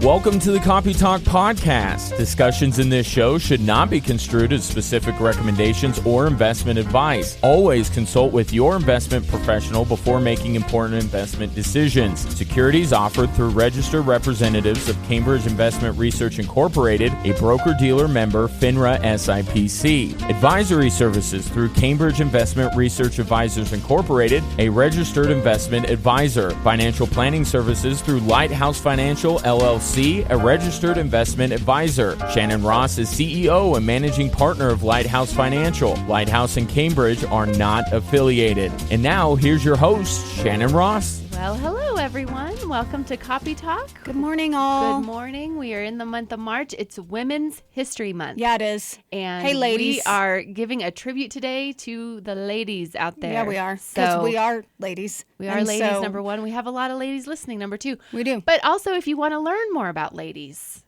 Welcome to the Copy Talk podcast. Discussions in this show should not be construed as specific recommendations or investment advice. Always consult with your investment professional before making important investment decisions. Securities offered through registered representatives of Cambridge Investment Research Incorporated, a broker-dealer member, FINRA SIPC. Advisory services through Cambridge Investment Research Advisors Incorporated, a registered investment advisor. Financial planning services through Lighthouse Financial, LLC, a registered investment advisor. Shannon Ross is CEO and managing partner of Lighthouse Financial. Lighthouse and Cambridge are not affiliated. And now, here's your host, Shannon Ross. Well, hello, everyone. Welcome to Copy Talk. Good morning, all. Good morning. We are in the month of March. It's Women's History Month. Yeah, it is. And hey, ladies. We are giving a tribute today to the ladies out there. Yeah, we are. Because we are ladies. We are ladies, number one. We have a lot of ladies listening, number two. We do. But also, if you want to learn more about ladies,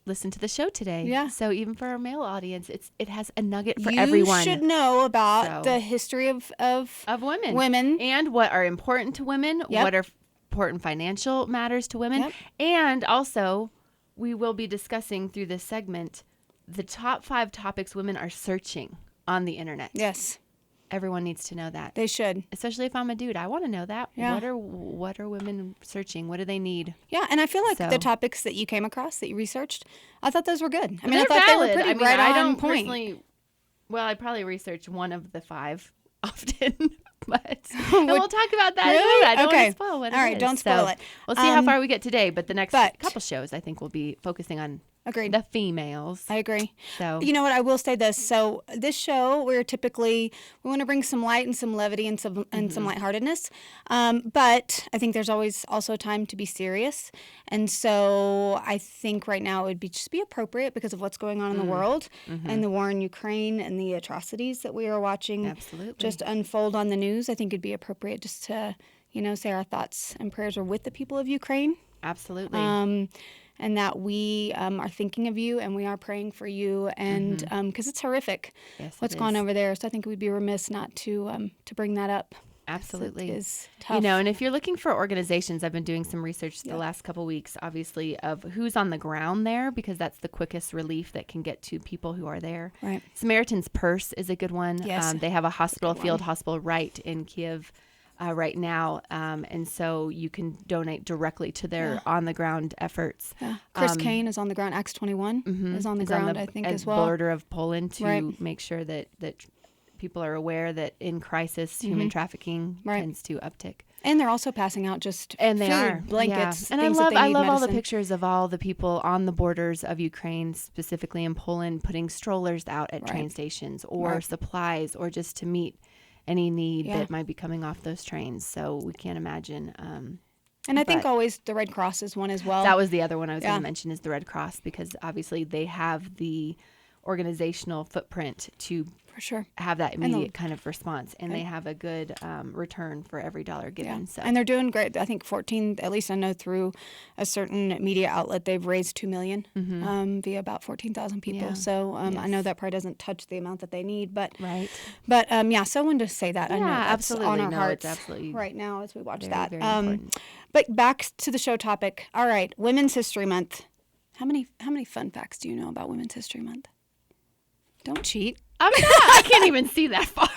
listen to the show today. Yeah. So even for our male audience, it has a nugget for everyone. You should know about the history of women. And what are important to women, what are important financial matters to women. And also, we will be discussing through this segment the top 5 topics women are searching on the internet. Yes. Everyone needs to know that. They should. Especially if I'm a dude. I want to know that. Yeah. What are women searching? What do they need? Yeah, and I feel like the topics that you came across, that you researred, I thought those were good. I mean, I thought valid. They were pretty right I on don't point. I probably research one of the 5 often. But and we'll talk about that. Really? I don't want to spoil what it is. All right, don't spoil it. We'll see how far we get today. But the next couple shows, I think, we'll be focusing on the females. I agree. So you know what? I will say this. So this show, we want to bring some light and some levity and some lightheartedness. But I think there's always also time to be serious. And so I think right now it would just be appropriate because of what's going on in the world and the war in Ukraine and the atrocities that we are watching just unfold on the news. I think it'd be appropriate just to, say our thoughts and prayers are with the people of Ukraine. Absolutely. And that we are thinking of you and we are praying for you, and because it's horrific what's going on over there. So I think we'd be remiss not to bring that up. Absolutely. It is tough. And if you're looking for organizations, I've been doing some research the last couple weeks, obviously, of who's on the ground there, because that's the quickest relief that can get to people who are there. Right. Samaritan's Purse is a good one. Yes. They have a field hospital right in Kiev. Right now, and so you can donate directly to their on-the-ground efforts. Yeah. Chris Kane is on the ground. Acts 21 is on the ground, I think, as well. Border of Poland to make sure that people are aware that in crisis, human trafficking tends to uptick. And they're also passing out just food, blankets, and things I love medicine. all the pictures of all the people on the borders of Ukraine, specifically in Poland, putting strollers out at train stations or supplies or just to meet any need that might be coming off those trains. So we can't imagine. And I think always the Red Cross is one as well. That was the other one I was going to mention, is the Red Cross, because obviously they have the organizational footprint to have that immediate kind of response, and they have a good return for every dollar given. Yeah. So. And they're doing great. I think 14, at least I know through a certain media outlet, they've raised $2 million via about 14,000 people. Yeah. So I know that probably doesn't touch the amount that they need, but so I wanted to say that. I know that's absolutely. on our hearts absolutely right now as we watch very, that. Very important. But back to the show topic. All right, Women's History Month. How many fun facts do you know about Women's History Month? Don't cheat. I can't even see that far.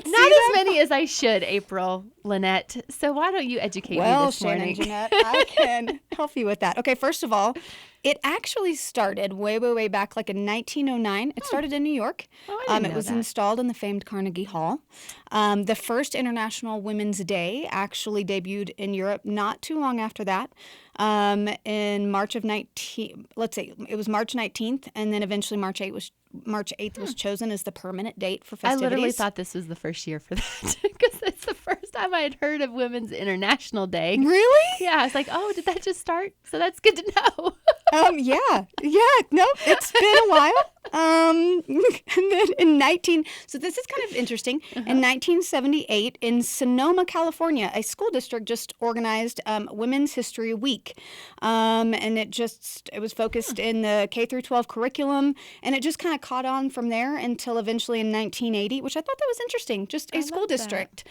Not as many as I should, April, Lynette. So why don't you educate me this morning? Well, Jeanette, I can help you with that. Okay, first of all, it actually started way back, like in 1909. It started in New York. Oh, I didn't know was that. installed in the famed Carnegie Hall. The first International Women's Day actually debuted in Europe not too long after that. In March of it was March 19th, and then eventually March 8th was chosen as the permanent date for festivities. I literally thought this was the first year for that, because it's the first time I had heard of Women's International Day. Really? Yeah, I was like, oh, did that just start? So that's good to know. Yeah. Nope. It's been a while. And then so this is kind of interesting. In 1978, in Sonoma, California, a school district just organized Women's History Week. And it was focused in the K through 12 curriculum, and it just kind of caught on from there until eventually in 1980, which I thought that was interesting. Just a school district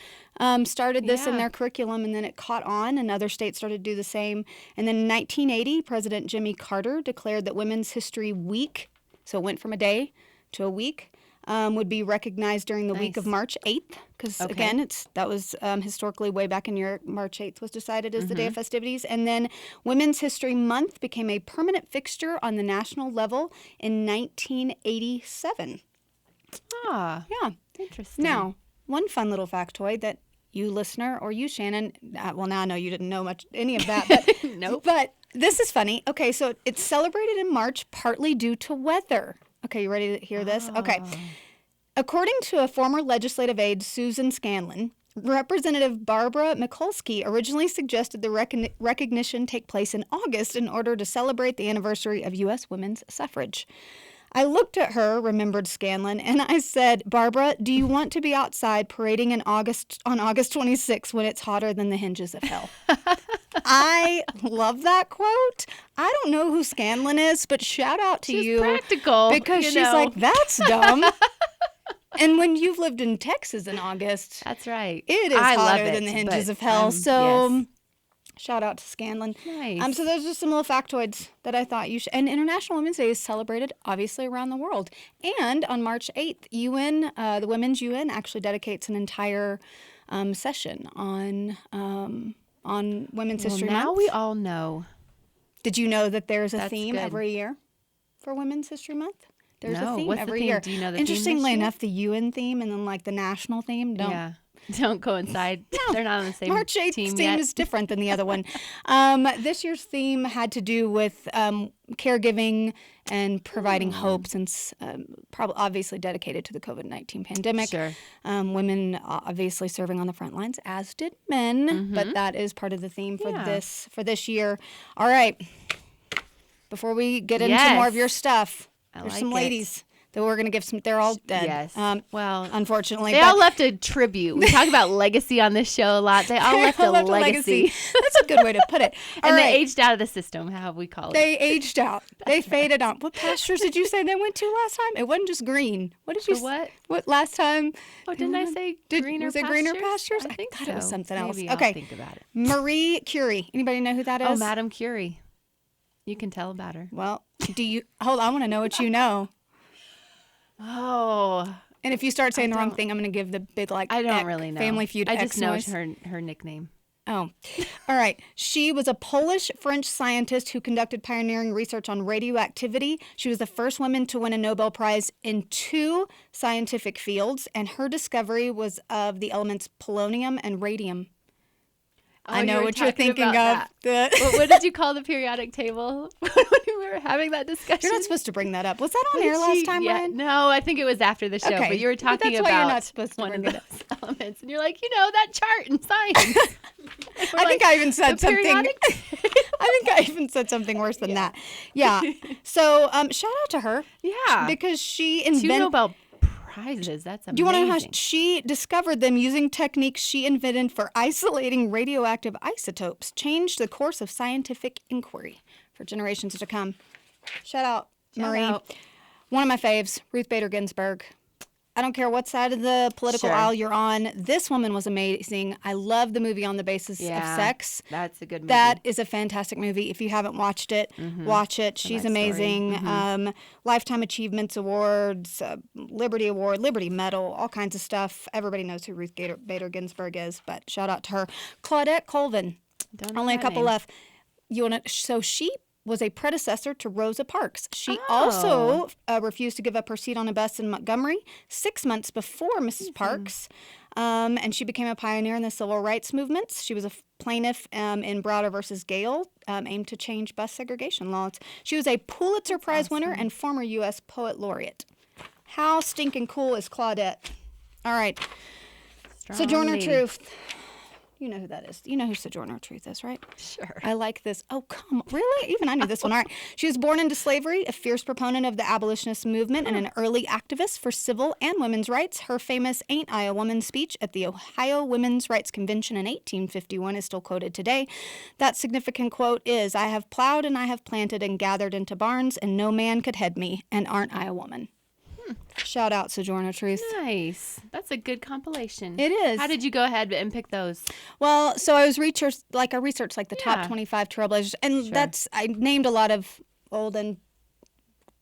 started this in their curriculum, and then it caught on, and other states started to do the same. And then in 1980, President Jimmy Carter declared that Women's History Week, so it went from a day to a week, would be recognized during the week of March 8th. Because, again, that was historically way back in Europe, March 8th was decided as the day of festivities. And then Women's History Month became a permanent fixture on the national level in 1987. Ah. Yeah. Interesting. Now, one fun little factoid that you, listener, or you, Shannon, well, now I know you didn't know any of that, but Nope. But this is funny. Okay, so it's celebrated in March partly due to weather. Okay, you ready to hear this? Okay. According to a former legislative aide, Susan Scanlon, Representative Barbara Mikulski originally suggested the recognition take place in August in order to celebrate the anniversary of U.S. women's suffrage. I looked at her, remembered Scanlon, and I said, Barbara, do you want to be outside parading on August 26th when it's hotter than the hinges of hell? I love that quote. I don't know who Scanlon is, but shout out to you. She's practical. Because she's like, that's dumb. And when you've lived in Texas in August, that's right. It is hotter than the hinges of hell. So shout out to Scanlon. Nice. So those are some little factoids that I thought you should. And International Women's Day is celebrated, obviously, around the world. And on March 8th, the Women's UN actually dedicates an entire session on Women's History Month. Now we all know. Did you know that there's a That's theme good. every year for Women's History Month? There's No. a theme What's every the theme? year. Do you know the Interestingly theme this year? enough, the UN theme and then like the national theme don't coincide. No. They're not on the same March 8th team theme yet. is different than the other one. This year's theme had to do with caregiving and providing hope, since probably obviously dedicated to the COVID-19 pandemic. Sure. Women obviously serving on the front lines, as did men, but that is part of the theme for this year. All right. Before we get into more of your stuff, there's some ladies that we're going to give some. They're all dead. Yes. Well, unfortunately. They all left a tribute. We talk about legacy on this show a lot. They all left a legacy. That's a good way to put it. And they aged out of the system, how we call it. They aged out. They faded out. What pastures did you say they went to last time? It wasn't just green. What did you say? What? What last time? Oh, didn't I say greener was pastures? it greener pastures? I think thought so. it was something else. Maybe Okay. I'll think about it. Marie Curie. Anybody know who that is? Oh, Madame Curie. You can tell about her. Well, hold on, I want to know what you know. Oh. And if you start saying the wrong thing, I'm going to give the big, I don't really know. Family Feud I just know noise. her nickname. Oh. All right. She was a Polish-French scientist who conducted pioneering research on radioactivity. She was the first woman to win a Nobel Prize in 2 scientific fields, and her discovery was of the elements polonium and radium. Oh, I know what you're thinking of. What did you call the periodic table when we were having that discussion? You're not supposed to bring that up. Was that on air last time, Ryan? No, I think it was after the show. Okay. But you were talking that's about why you're not supposed to one of bring those it up. elements. And you're like, that chart in science. I think I even said something. periodic I think I even said something worse than that. Yeah. So shout out to her. Yeah. Because she 2 invented. Nobel Prizes. That's amazing. Do you want to know how she discovered them using techniques she invented for isolating radioactive isotopes? Changed the course of scientific inquiry for generations to come. Shout out, Marie. One of my faves, Ruth Bader Ginsburg. I don't care what side of the political aisle you're on. This woman was amazing. I love the movie On the Basis of Sex. That's a good movie. That is a fantastic movie. If you haven't watched it, watch it. She's amazing. Lifetime Achievements Awards, Liberty Award, Liberty Medal, all kinds of stuff. Everybody knows who Ruth Bader Ginsburg is, but shout out to her. Claudette Colvin. Only a couple left. So she was a predecessor to Rosa Parks. She also refused to give up her seat on a bus in Montgomery 6 months before Mrs. Parks, and she became a pioneer in the civil rights movements. She was a plaintiff in Browder versus Gale, aimed to change bus segregation laws. She was a Pulitzer Prize winner and former U.S. Poet Laureate. How stinking cool is Claudette? All right. Sojourner Truth. You know who that is. You know who Sojourner Truth is, right? Sure. I like this. Oh, come on. Really? Even I knew this one. All right. She was born into slavery, a fierce proponent of the abolitionist movement, and an early activist for civil and women's rights. Her famous Ain't I a Woman speech at the Ohio Women's Rights Convention in 1851 is still quoted today. That significant quote is, "I have plowed and I have planted and gathered into barns, and no man could head me, and aren't I a woman?" Shout out Sojourner Truth. Nice. That's a good compilation. It is. How did you go ahead and pick those? Well, so I researched the top 25 trailblazers, and I named a lot of old and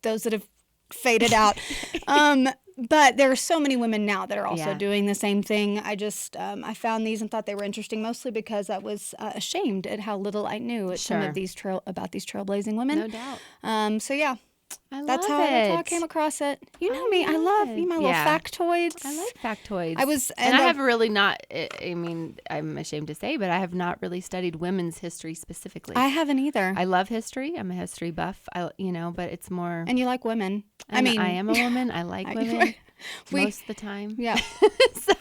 those that have faded out. But there are so many women now that are also doing the same thing. I just I found these and thought they were interesting, mostly because I was ashamed at how little I knew at some of these about these trailblazing women. No doubt. So yeah. That's how I came across it. You know me. I love my little factoids. I like factoids. And I have really not, I mean, I'm ashamed to say, but I have not really studied women's history specifically. I haven't either. I love history. I'm a history buff, but it's more. And you like women. I am a woman. I like women. Most of the time. Yeah. So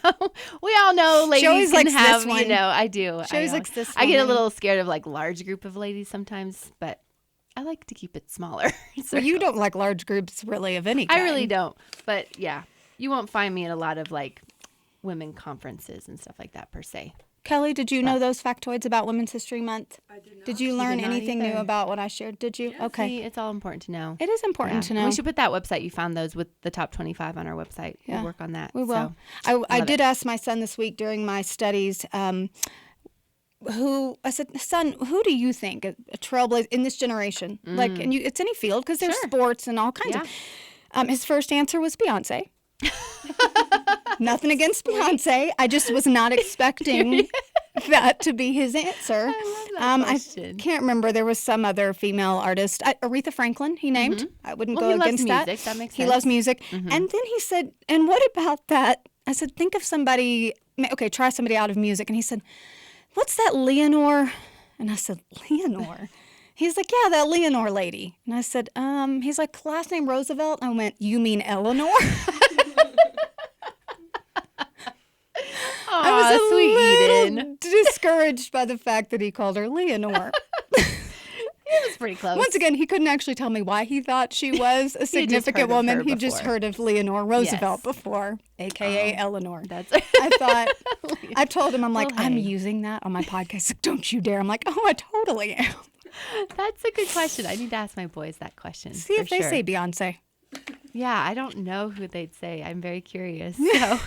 we all know ladies can have, I do. She always likes this one. I get a little scared of large group of ladies sometimes, but I like to keep it smaller. Well, you don't like large groups really of any kind. I really don't. But yeah, you won't find me at a lot of women conferences and stuff like that per se. Kelly, did you know those factoids about Women's History Month? I did not. Did you learn anything new about what I shared? Did you? Yeah, okay. See, it's all important to know. It is important to know. We should put that website. You found those with the top 25 on our website. Yeah. We'll work on that. We will. So, I did ask my son this week during my studies, I said, son, who do you think a trailblazer in this generation? And it's any field because there's sports and all kinds of. His first answer was Beyonce. Nothing against Beyonce. I just was not expecting that to be his answer. I love that question. I can't remember. There was some other female artist, Aretha Franklin. He named. I wouldn't go against that. He loves music. That makes sense. He loves music. And then he said, "And what about that?" I said, "Think of somebody. Okay, try somebody out of music." And he said, "What's that Leonore?" And I said, "Leonore?" He's like, "Yeah, that Leonore lady." And I said, he's like, "Last name Roosevelt?" I went, "You mean Eleanor?" I was a little discouraged by the fact that he called her Leonore. It was pretty close. Once again, he couldn't actually tell me why he thought she was a significant woman. He just heard of Leonore Roosevelt before, a.k.a. Eleanor. I told him, I'm like, I'm using that on my podcast. Like, don't you dare. I'm like, oh, I totally am. That's a good question. I need to ask my boys that question. See if they say Beyonce. Yeah, I don't know who they'd say. I'm very curious. So.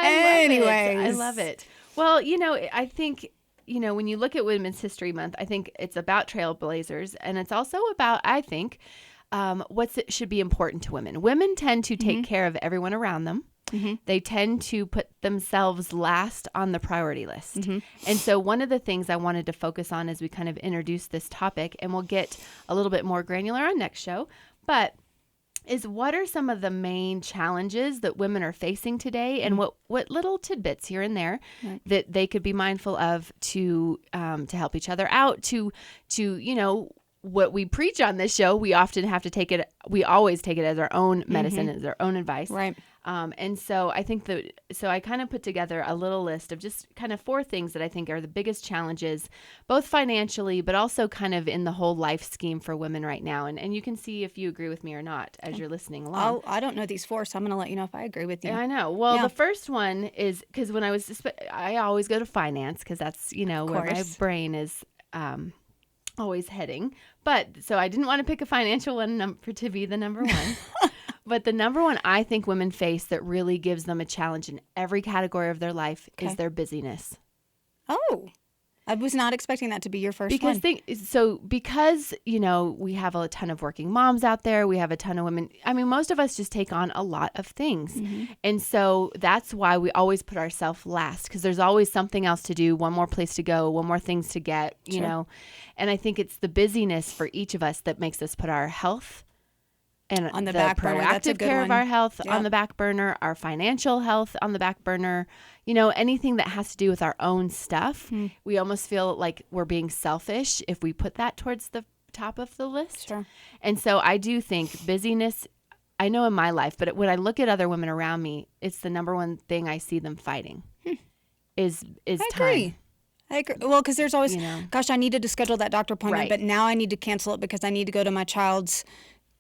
I love it. Well, I think, when you look at Women's History Month, I think it's about trailblazers, and it's also about, I think, should be important to women. Women tend to take care of everyone around them. They tend to put themselves last on the priority list. And so one of the things I wanted to focus on as we kind of introduce this topic, and we'll get a little bit more granular on next show, but is what are some of the main challenges that women are facing today, and what little tidbits here and there that they could be mindful of to help each other out, to what we preach on this show. We often have to we always take it as our own medicine, as our own advice. Right. And so I think so I kind of put together a little list of just kind of 4 things that I think are the biggest challenges, both financially, but also kind of in the whole life scheme for women right now. And you can see if you agree with me or not as you're listening along. I don't know these 4, so I'm going to let you know if I agree with you. Yeah, I know. Well, the first one is because when I always go to finance because that's, where my brain is always heading. But so I didn't want to pick a financial one to be the number one. But the number one I think women face that really gives them a challenge in every category of their life is their busyness. Oh, I was not expecting that to be your first one. Because, we have a ton of working moms out there. We have a ton of women. I mean, most of us just take on a lot of things. And so that's why we always put ourselves last, because there's always something else to do, one more place to go, one more things to get, you know. And I think it's the busyness for each of us that makes us put our health and on the back burner. That's a proactive good care one. Of our health on the back burner, our financial health on the back burner, anything that has to do with our own stuff. We almost feel like we're being selfish if we put that towards the top of the list. Sure. And so I do think busyness, I know in my life, but when I look at other women around me, it's the number one thing I see them fighting is I time. agree. Well, because there's always, You know. gosh, I needed to schedule that doctor appointment, Right. but now I need to cancel it because I need to go to my child's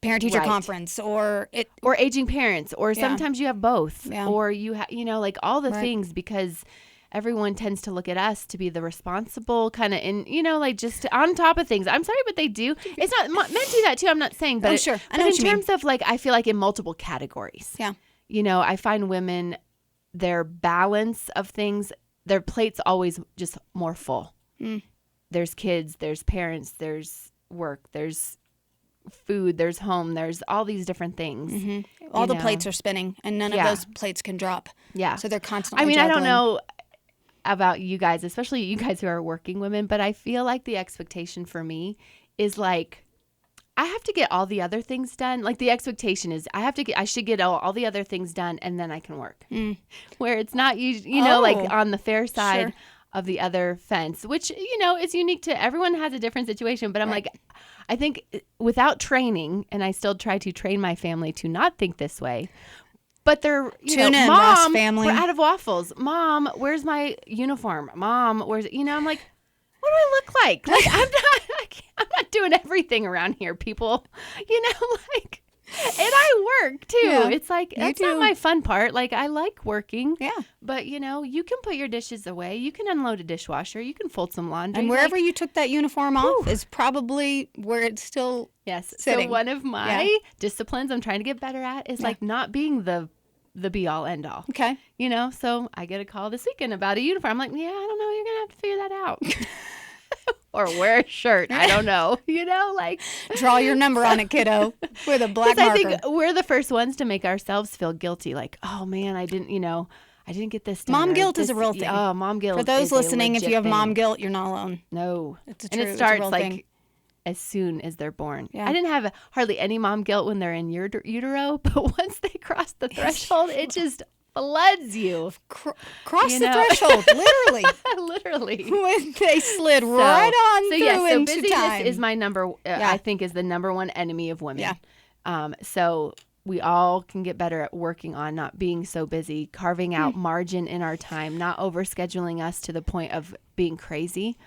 parent-teacher Right. conference, or aging parents, or sometimes you have both, or you have, like all the things, because everyone tends to look at us to be the responsible kind of, and like just on top of things. I'm sorry, but they do. It's not men do that too. I'm not saying, but sure, I but know in what you mean. terms of like, I feel like in multiple categories. Yeah. I find women, their balance of things, their plate's always just more full. There's kids, there's parents, there's work, there's food, there's home, there's all these different things. All the plates are spinning, and none of those plates can drop. Yeah. So they're constantly I juggling. don't know about you guys, especially you guys who are working women, but I feel like the expectation for me is like, I have to get all the other things done. Like the expectation is I should get all the other things done and then I can work. Where it's not, like on the fair side of the other fence, which, is unique to everyone, has a different situation. But I'm like, I think without training, and I still try to train my family to not think this way, but they're, Mom, family. We're out of waffles. Mom, where's my uniform? Mom, where's, I'm like, what do I look like? Like, I'm not doing everything around here, people. Like, and I work too. Yeah, It's like, that's not my fun part. Like, I like working. Yeah. But, you can put your dishes away. You can unload a dishwasher. You can fold some laundry. And wherever you took that uniform off is probably where it's still sitting. So one of my disciplines I'm trying to get better at is like not being the be all end all. Okay. So I get a call this weekend about a uniform. I'm like, yeah, I don't know. You're going to have to figure that out. Or wear a shirt. I don't know. Like. Draw your number on it, kiddo, with a black marker. I think we're the first ones to make ourselves feel guilty. Like, oh man, I didn't get this done. Mom guilt is a real thing. Oh, mom guilt. For those listening, if you have thing. mom guilt, you're not alone. No. It's and it starts like as soon as they're born. Yeah. I didn't have hardly any mom guilt when they're in utero, but once they cross the threshold, it just floods you. Cross the threshold, literally. Literally. When they slid right on through into busyness time. is my number, I think is the number one enemy of women. Yeah. So we all can get better at working on not being so busy, carving out margin in our time, not overscheduling us to the point of being crazy.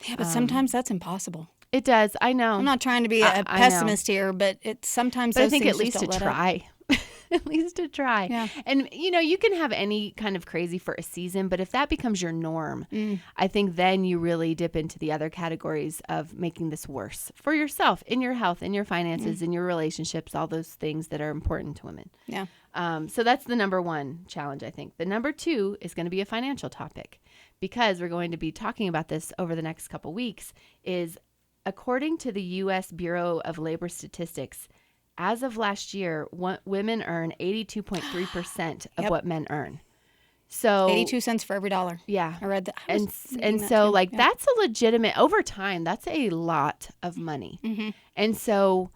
Yeah, but sometimes that's impossible. It does. I know. I'm not trying to be a pessimist here, but it's sometimes. But I think at least to try. At least to try. Yeah. And, you can have any kind of crazy for a season, but if that becomes your norm, I think then you really dip into the other categories of making this worse for yourself, in your health, in your finances, in your relationships, all those things that are important to women. Yeah. So that's the number one challenge, I think. The number two is going to be a financial topic, because we're going to be talking about this over the next couple weeks. Is according to the U.S. Bureau of Labor Statistics, as of last year, women earn 82.3% of what men earn. So 82 cents for every dollar. Yeah. I read that. And so that's a legitimate, over time, that's a lot of money. And so,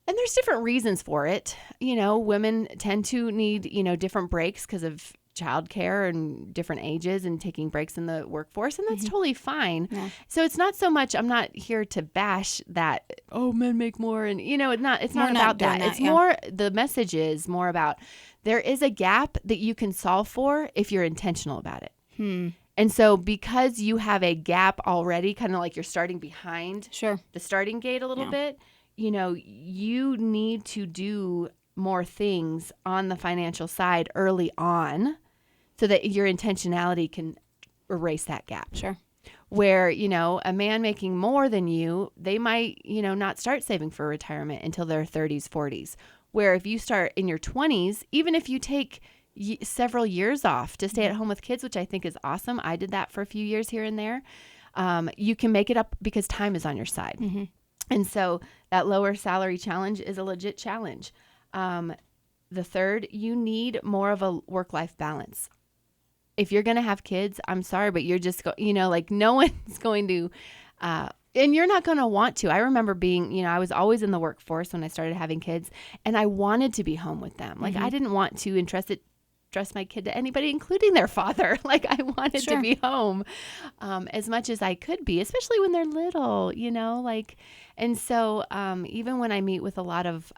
and there's different reasons for it. Women tend to need, different breaks because of childcare and different ages and taking breaks in the workforce, and that's totally fine. Yeah. So it's not so much, I'm not here to bash that, men make more, and it's not about that. It's more, the message is more about, there is a gap that you can solve for if you're intentional about it. And so because you have a gap already, kind of like you're starting behind the starting gate a little bit, you need to do more things on the financial side early on so that your intentionality can erase that gap. Sure. Where, a man making more than you, they might, not start saving for retirement until their 30s, 40s. Where if you start in your 20s, even if you take several years off to stay at home with kids, which I think is awesome. I did that for a few years here and there. You can make it up because time is on your side. And so that lower salary challenge is a legit challenge. The third, you need more of a work-life balance. If you're going to have kids, I'm sorry, but you're just, no one's going to, and you're not going to want to. I remember being, I was always in the workforce when I started having kids, and I wanted to be home with them. Like, I didn't want to entrust my kid to anybody, including their father. Like, I wanted to be home as much as I could be, especially when they're little, and so even when I meet with a lot of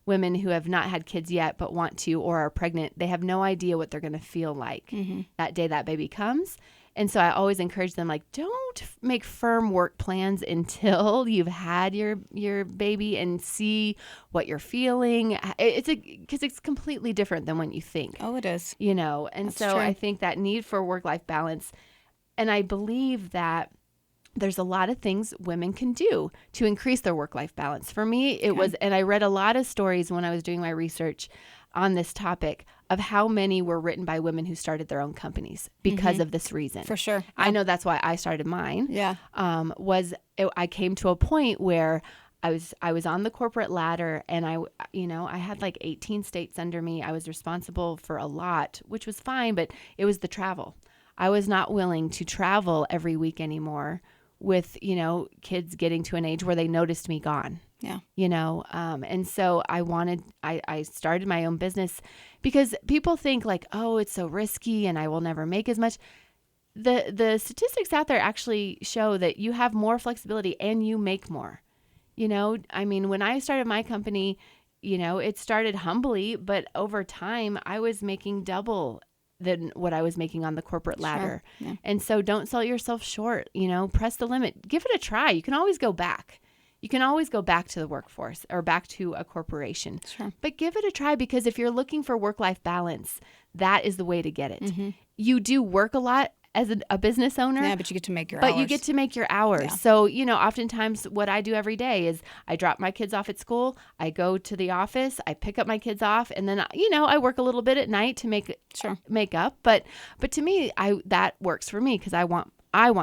women who have not had kids yet but want to or are pregnant, they have no idea what they're going to feel like that day that baby comes. And so I always encourage them, like, don't make firm work plans until you've had your baby and see what you're feeling. Because it's completely different than when you think. Oh, it is. You know, and That's so true. I think that need for work-life balance, and I believe that there's a lot of things women can do to increase their work-life balance. For me, it was, and I read a lot of stories when I was doing my research on this topic of how many were written by women who started their own companies because of this reason. For sure. I know that's why I started mine. Yeah. I came to a point where I was on the corporate ladder, and I had like 18 states under me. I was responsible for a lot, which was fine, but it was the travel. I was not willing to travel every week anymore with, kids getting to an age where they noticed me gone. Yeah. And so I started my own business because people think like, oh, it's so risky and I will never make as much. The statistics out there actually show that you have more flexibility and you make more. When I started my company, it started humbly, but over time I was making double than what I was making on the corporate ladder. Sure. Yeah. And so don't sell yourself short, press the limit, give it a try. You can always go back. You can always go back to the workforce or back to a corporation. Sure. But give it a try, because if you're looking for work-life balance, that is the way to get it. You do work a lot as a business owner. Yeah, but you get to make your hours. But you get to make your hours. Yeah. So, oftentimes what I do every day is I drop my kids off at school, I go to the office, I pick up my kids off, and then, I work a little bit at night to make up. But to me, that works for me because I want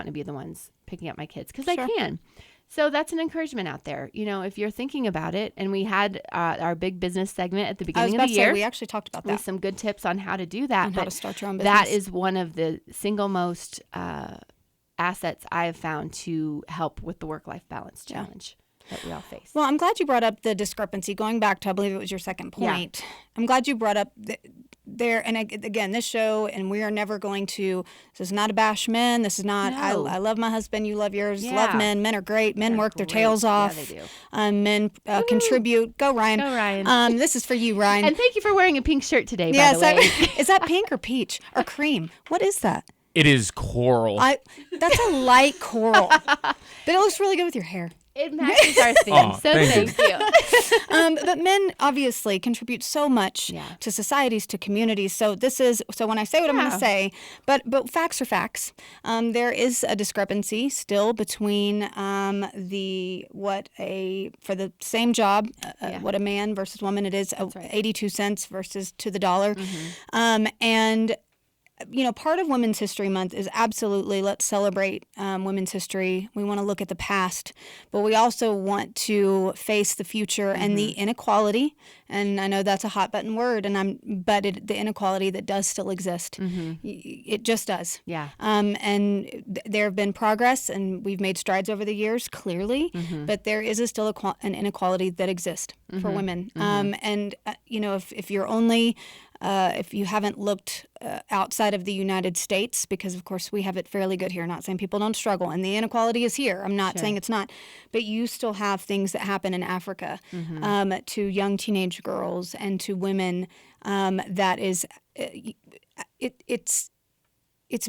to be the ones picking up my kids because I can. So that's an encouragement out there. If you're thinking about it, and we had our big business segment at the beginning of the year. We actually talked about that. With some good tips on how to do that. And how to start your own business. That is one of the single most assets I have found to help with the work-life balance challenge that we all face. Well, I'm glad you brought up the discrepancy. Going back to, I believe it was your second point. Yeah. I'm glad you brought up there. And again, this show, and we are never going to, this is not a bash men. This is not, no. I love my husband, you love yours. Yeah. Love men. Men are great. Men work their tails off. Yeah, they do. Men contribute. Go, Ryan. Go, Ryan. This is for you, Ryan. And thank you for wearing a pink shirt today, by the way. Is that pink or peach or cream? What is that? It is coral. That's a light coral. But it looks really good with your hair. It matches our theme, so thank you. But men obviously contribute so much to societies, to communities. So when I say what I'm going to say, but facts are facts. There is a discrepancy still between for the same job, what a man versus woman it is, 82 cents versus to the dollar, and. Part of Women's History Month is absolutely, let's celebrate women's history. We want to look at the past, but we also want to face the future and the inequality. And I know that's a hot button word, the inequality that does still exist. It just does. Yeah. And there have been progress, and we've made strides over the years, clearly, but there is still an inequality that exists for women. If you're only... if you haven't looked outside of the United States, because of course we have it fairly good here, not saying people don't struggle, and the inequality is here. I'm not saying it's not, but you still have things that happen in Africa to young teenage girls and to women that is, it's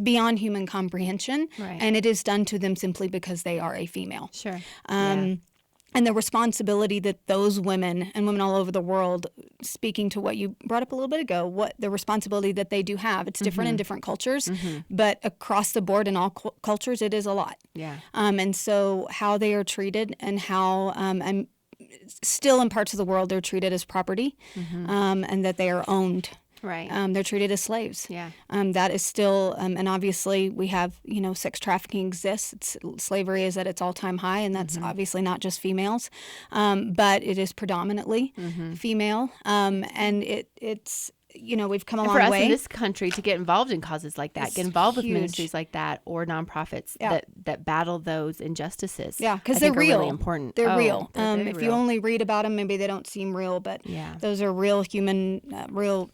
beyond human comprehension, and it is done to them simply because they are a female. Sure. And the responsibility that those women and women all over the world, speaking to what you brought up a little bit ago, what the responsibility that they do have. It's different in different cultures, but across the board in all cultures, it is a lot. Yeah. And so how they are treated and how still in parts of the world they're treated as property and that they are owned. Right. They're treated as slaves. Yeah. That is still, and obviously we have, sex trafficking exists. Slavery is at its all-time high, and that's obviously not just females, but it is predominantly female. And it's, we've come a long way. For us in this country to get involved in causes like that, get involved with ministries like that or nonprofits that battle those injustices. Yeah, because they're real. Really important. They're real. If you only read about them, maybe they don't seem real, but those are real human, real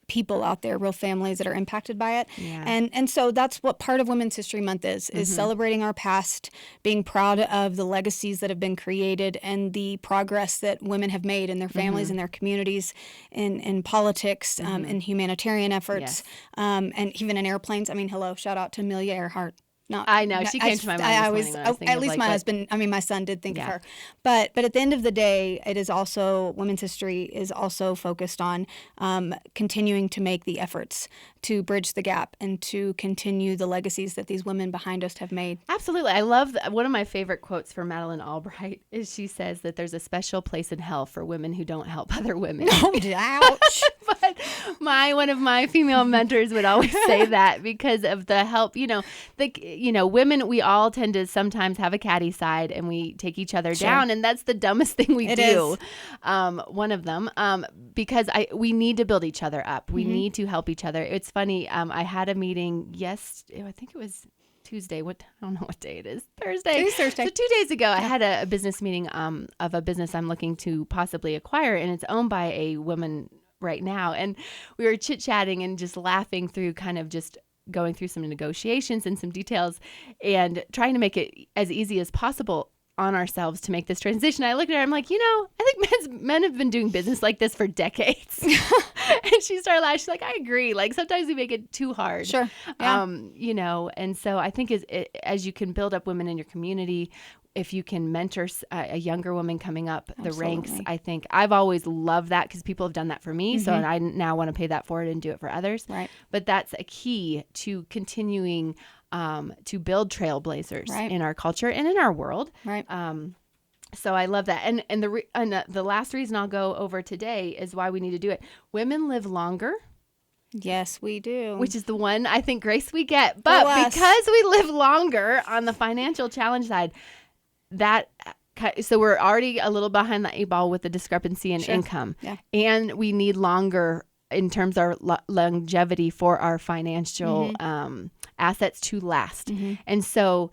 people out there, real families that are impacted by it. Yeah. And so that's what part of Women's History Month is celebrating our past, being proud of the legacies that have been created and the progress that women have made in their families and their communities, in politics, in humanitarian efforts, and even in airplanes. I mean, hello, shout out to Amelia Earhart. I know, she came to my mind this morning. At least my husband, my son did think of her. But at the end of the day, it is also, Women's History is also focused on continuing to make the efforts to bridge the gap and to continue the legacies that these women behind us have made. Absolutely. I love one of my favorite quotes from Madeleine Albright is she says that there's a special place in hell for women who don't help other women. Oh, ouch. But one of my female mentors would always say that because of the help, women, we all tend to sometimes have a catty side and we take each other down. And that's the dumbest thing we do. One of them, because we need to build each other up. We need to help each other. It's funny. I had a meeting I think it was Tuesday. I don't know what day it is. Thursday. It is Thursday. So 2 days ago, I had a business meeting of a business I'm looking to possibly acquire, and it's owned by a woman right now. And we were chit-chatting and just laughing through kind of just going through some negotiations and some details and trying to make it as easy as possible on ourselves to make this transition. I looked at her, I'm like, I think men have been doing business like this for decades. And she started laughing. She's like, I agree. Like sometimes we make it too hard. Sure. Yeah. And so I think as you can build up women in your community, if you can mentor a younger woman coming up the ranks, I think I've always loved that because people have done that for me. So I now want to pay that forward and do it for others. Right. But that's a key to continuing to build trailblazers in our culture and in our world. Right. So I love that. And the last reason I'll go over today is why we need to do it. Women live longer. Yes, we do. Which is the one I think grace we get. But because we live longer on the financial challenge side, so we're already a little behind the 8 ball with the discrepancy in income. Yeah. And we need longer in terms of our longevity for our financial assets to last. And so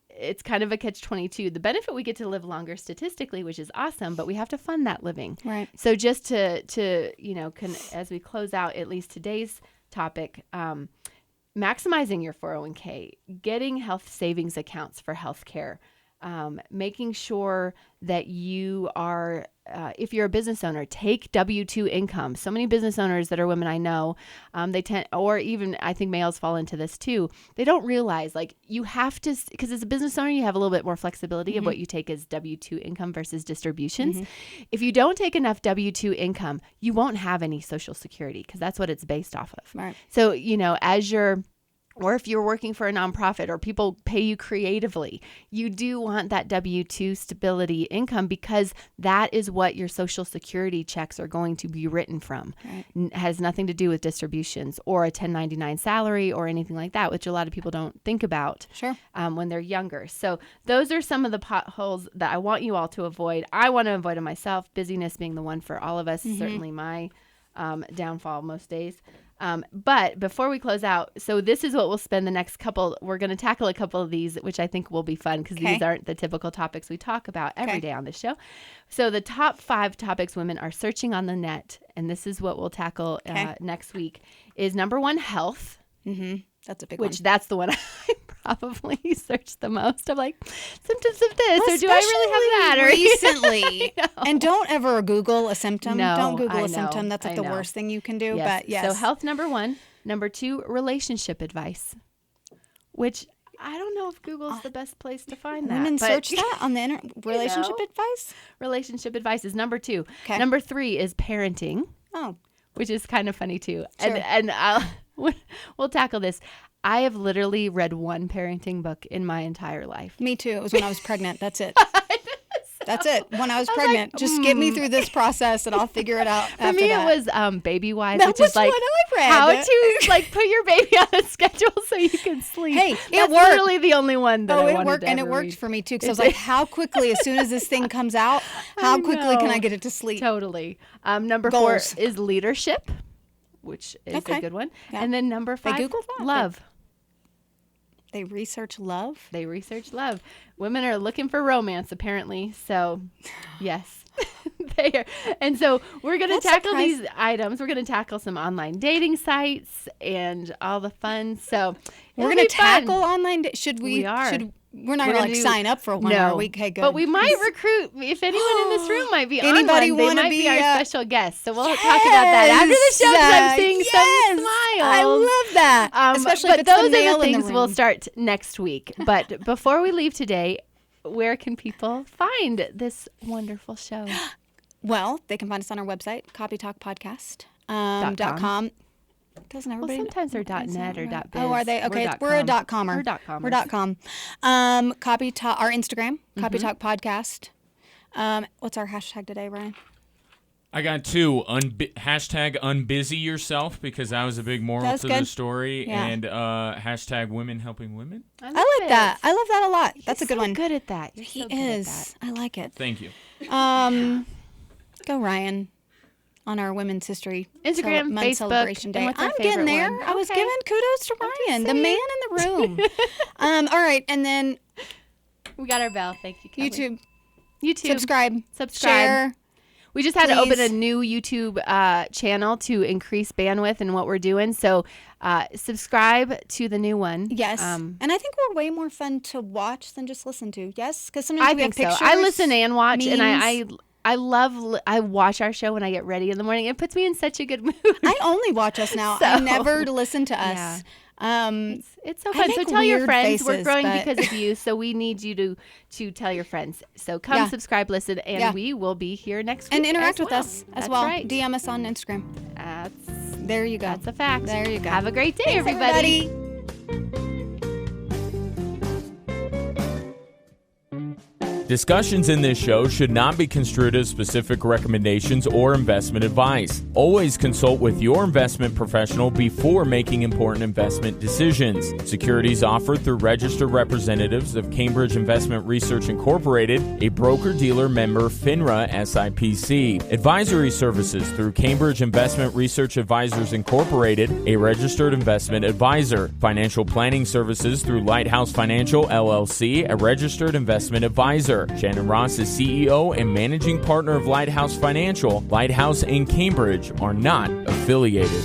it's kind of a catch-22. The benefit, we get to live longer statistically, which is awesome, but we have to fund that living. Right. So just to as we close out at least today's topic, maximizing your 401k, getting health savings accounts for healthcare, making sure that you are, if you're a business owner, take W-2 income. So many business owners that are women I know, they tend, or even I think males fall into this too. They don't realize you have to, because as a business owner, you have a little bit more flexibility of what you take as W-2 income versus distributions. If you don't take enough W-2 income, you won't have any Social Security because that's what it's based off of. Right. So, or if you're working for a nonprofit or people pay you creatively, you do want that W-2 stability income because that is what your Social Security checks are going to be written from. Right. It has nothing to do with distributions or a 1099 salary or anything like that, which a lot of people don't think about when they're younger. So those are some of the potholes that I want you all to avoid. I want to avoid them myself, busyness being the one for all of us, certainly my downfall most days. But before we close out, so this is what we'll spend the next couple. We're going to tackle a couple of these, which I think will be fun because these aren't the typical topics we talk about every day on this show. So the top 5 topics women are searching on the net, and this is what we'll tackle next week, is number 1, health. That's a big one. Which that's the one I probably searched the most. I'm like, symptoms of this, or do I really have that? Or recently. And don't ever Google a symptom. No, don't Google a symptom. That's the worst thing you can do. Yes. But yes. So health, number 1. Number 2, relationship advice, which I don't know if Google's the best place to find that. Women search that on the internet. Relationship advice? Relationship advice is number 2. Okay. Number 3 is parenting. Oh. Which is kind of funny too. Sure. And we'll tackle this. I have literally read one parenting book in my entire life. Me too. It was when I was pregnant. That's it. That's it. When I was pregnant. Just get me through this process and I'll figure it out. For me, it was Baby Wise, that which is like how to put your baby on a schedule so you can sleep. Hey, That's literally the only one that I wanted worked, to and it worked for me too. Because I was like, how quickly, as soon as this thing comes out, how quickly can I get it to sleep? Totally. Number 4 is leadership, which is a good one. Yeah. And then number 5, love. They research love? They research love. Women are looking for romance, apparently. So, yes. there. And so we're going to tackle these items. We're going to tackle some online dating sites and all the fun. So we're going to tackle online. Should we? We are. We're not going to sign up for one, are we? Okay, good. But we might recruit, if anyone in this room might be on one, they might be our special guest. So we'll talk about that after the show because I'm seeing some smiles. I love that. Especially if it's those the are male the in things the we'll room. start next week. But before we leave today, where can people find this wonderful show? Well, they can find us on our website, copytalkpodcast.com. Doesn't everybody? Well, sometimes they're .net or .biz. Oh, are they? Okay, we're a .com. We're .com. Copy Talk, our Instagram, Copy Talk Podcast. What's our hashtag today, Ryan? I got two. Hashtag unbusy yourself, because that was a big moral to the story. Yeah. And hashtag women helping women. I like that. I love that a lot. That's a good one. Good at that. He is. I like it. Thank you. Go Ryan. On our Women's History Instagram, Month Facebook, Celebration Day. I'm getting there. One? I was giving kudos to Ryan, the man in the room. All right, and then we got our bell. Thank you, Kelly. YouTube. Subscribe. Share. We just had to open a new YouTube channel to increase bandwidth in what we're doing. So subscribe to the new one. Yes. And I think we're way more fun to watch than just listen to. Yes? Because sometimes we have pictures. I listen and watch, memes. and I watch our show when I get ready in the morning. It puts me in such a good mood. I only watch us now. I never listen to us. Yeah. It's so fun. So tell your friends. We're growing because of you. So we need you to tell your friends. So come subscribe, listen, and we will be here next week. And interact with us as well. Right. DM us on Instagram. There you go. That's a fact. There you go. Have a great day, Thanks, everybody. Discussions in this show should not be construed as specific recommendations or investment advice. Always consult with your investment professional before making important investment decisions. Securities offered through registered representatives of Cambridge Investment Research Incorporated, a broker-dealer member FINRA SIPC. Advisory services through Cambridge Investment Research Advisors Incorporated, a registered investment advisor. Financial planning services through Lighthouse Financial LLC, a registered investment advisor. Shannon Ross is CEO and managing partner of Lighthouse Financial. Lighthouse and Cambridge are not affiliated.